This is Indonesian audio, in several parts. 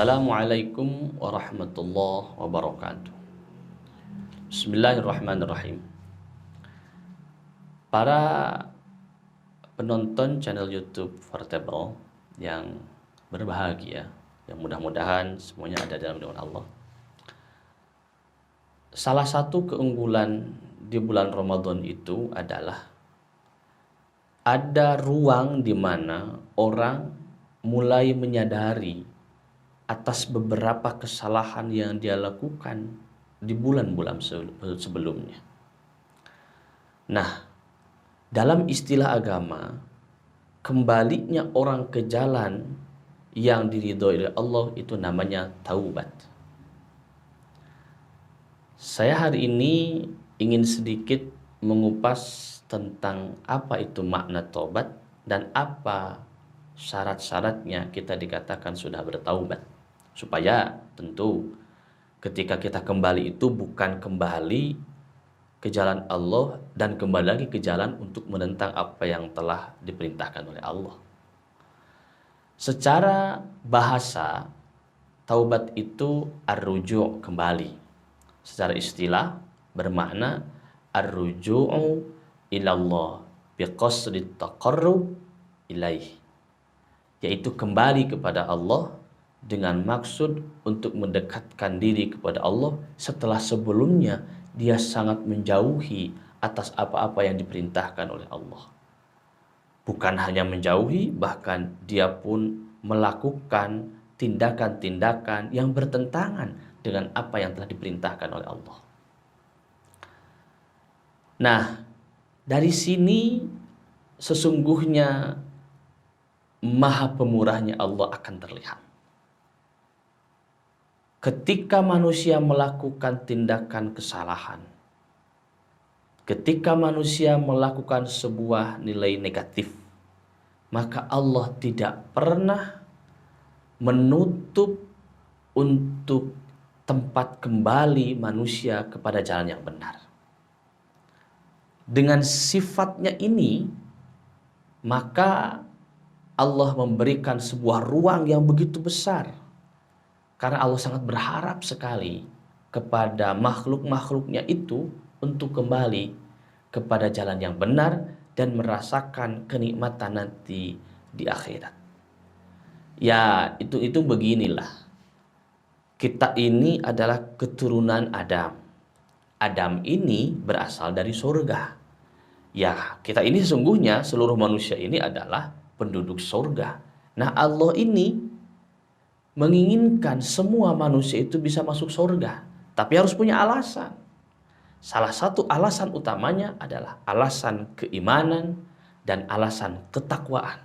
Assalamualaikum warahmatullahi wabarakatuh. Bismillahirrahmanirrahim. Para penonton channel YouTube Vertebral yang berbahagia, yang mudah-mudahan semuanya ada dalam lindungan Allah. Salah satu keunggulan di bulan Ramadan itu adalah ada ruang di mana orang mulai menyadari atas beberapa kesalahan yang dia lakukan di bulan-bulan sebelumnya. Nah, dalam istilah agama, kembalinya orang ke jalan yang diridhoi oleh Allah itu namanya taubat. Saya hari ini ingin sedikit mengupas tentang apa itu makna taubat dan apa syarat-syaratnya kita dikatakan sudah bertaubat. Supaya tentu ketika kita kembali itu bukan kembali ke jalan Allah dan kembali lagi ke jalan untuk menentang apa yang telah diperintahkan oleh Allah. Secara bahasa, taubat itu ar-ruju' kembali. Secara istilah bermakna ar-ruju'u ilallah biqasdi taqarrub ilaih, yaitu kembali kepada Allah dengan maksud untuk mendekatkan diri kepada Allah setelah sebelumnya dia sangat menjauhi atas apa-apa yang diperintahkan oleh Allah. Bukan hanya menjauhi, bahkan dia pun melakukan tindakan-tindakan yang bertentangan dengan apa yang telah diperintahkan oleh Allah. Nah, dari sini sesungguhnya Maha Pemurahnya Allah akan terlihat. Ketika manusia melakukan tindakan kesalahan, ketika manusia melakukan sebuah nilai negatif, maka Allah tidak pernah menutup untuk tempat kembali manusia kepada jalan yang benar. Dengan sifatnya ini, maka Allah memberikan sebuah ruang yang begitu besar. Karena Allah sangat berharap sekali kepada makhluk-makhluknya itu untuk kembali kepada jalan yang benar dan merasakan kenikmatan nanti di akhirat. Ya, itu beginilah. Kita ini adalah keturunan Adam. Adam ini berasal dari surga. Ya, kita ini sesungguhnya seluruh manusia ini adalah penduduk surga. Nah, Allah ini menginginkan semua manusia itu bisa masuk surga, tapi harus punya alasan. Salah satu alasan utamanya adalah alasan keimanan dan alasan ketakwaan.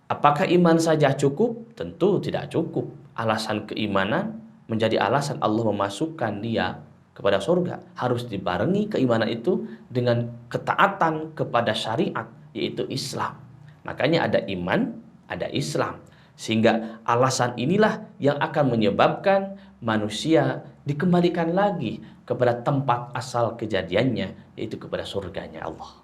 Apakah iman saja cukup? Tentu tidak cukup. Alasan keimanan menjadi alasan Allah memasukkan dia kepada surga. Harus dibarengi keimanan itu dengan ketaatan kepada syariat, yaitu Islam. Makanya ada iman, ada Islam. Sehingga alasan inilah yang akan menyebabkan manusia dikembalikan lagi kepada tempat asal kejadiannya, yaitu kepada surganya Allah.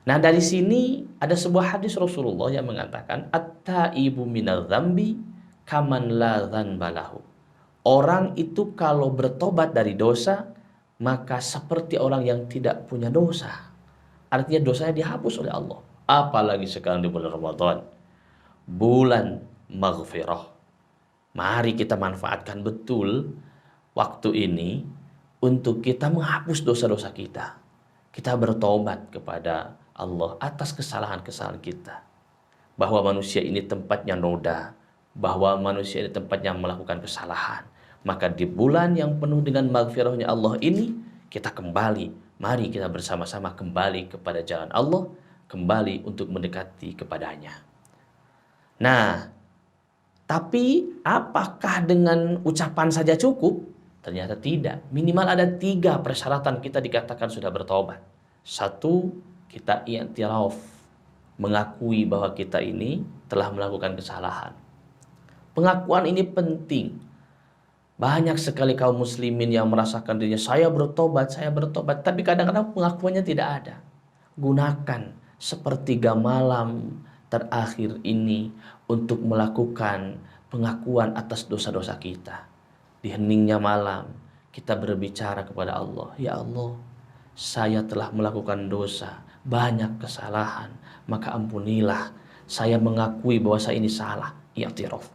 Nah, dari sini ada sebuah hadis Rasulullah yang mengatakan at-taibu minadz dzambi kaman la dzanba lahu. Orang itu kalau bertobat dari dosa, maka seperti orang yang tidak punya dosa. Artinya dosanya dihapus oleh Allah. Apalagi sekarang di bulan Ramadan, bulan maghfirah. Mari kita manfaatkan betul waktu ini untuk kita menghapus dosa-dosa kita. Kita bertobat kepada Allah atas kesalahan-kesalahan kita. Bahwa manusia ini tempatnya noda, bahwa manusia ini tempatnya melakukan kesalahan. Maka di bulan yang penuh dengan maghfirahnya Allah ini, kita kembali. Mari kita bersama-sama kembali kepada jalan Allah, kembali untuk mendekati kepadanya. Nah, tapi apakah dengan ucapan saja cukup? Ternyata tidak. Minimal ada 3 persyaratan kita dikatakan sudah bertobat. 1, kita i'tiraf, mengakui bahwa kita ini telah melakukan kesalahan. Pengakuan ini penting. Banyak sekali kaum muslimin yang merasakan dirinya, saya bertobat, tapi kadang-kadang pengakuannya tidak ada. Gunakan sepertiga malam terakhir ini untuk melakukan pengakuan atas dosa-dosa kita. Di heningnya malam kita berbicara kepada Allah, ya Allah, saya telah melakukan dosa, banyak kesalahan, maka ampunilah. Saya mengakui bahwa saya ini salah. I'tiraf.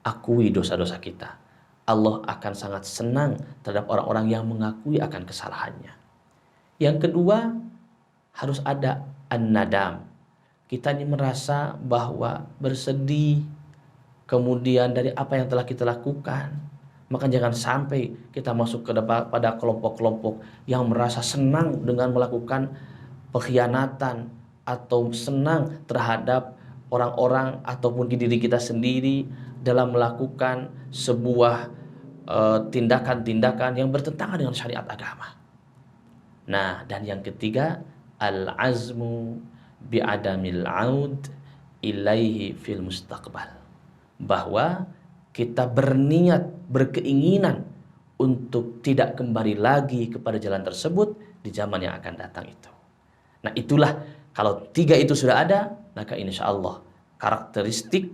Akui dosa-dosa kita. Allah akan sangat senang terhadap orang-orang yang mengakui akan kesalahannya. Yang kedua, harus ada an-nadam. Kita ini merasa bahwa bersedih kemudian dari apa yang telah kita lakukan. Maka jangan sampai kita masuk pada kelompok-kelompok yang merasa senang dengan melakukan pengkhianatan atau senang terhadap orang-orang ataupun diri kita sendiri dalam melakukan sebuah tindakan-tindakan yang bertentangan dengan syariat agama. Nah, dan yang ketiga, al-azmu bi'adamil aud ilaihi fil mustaqbal. Bahwa kita berniat, berkeinginan untuk tidak kembali lagi kepada jalan tersebut di zaman yang akan datang itu. Nah, itulah kalau tiga itu sudah ada, maka insya Allah karakteristik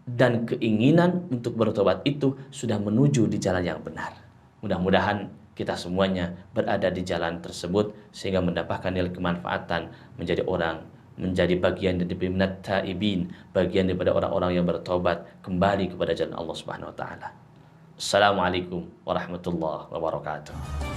dan keinginan untuk bertobat itu sudah menuju di jalan yang benar. Mudah-mudahan kita semuanya berada di jalan tersebut sehingga mendapatkan nilai kemanfaatan menjadi bagian dari minat taibin, bagian daripada orang-orang yang bertobat kembali kepada jalan Allah Subhanahu wa taala. Assalamualaikum warahmatullahi wabarakatuh.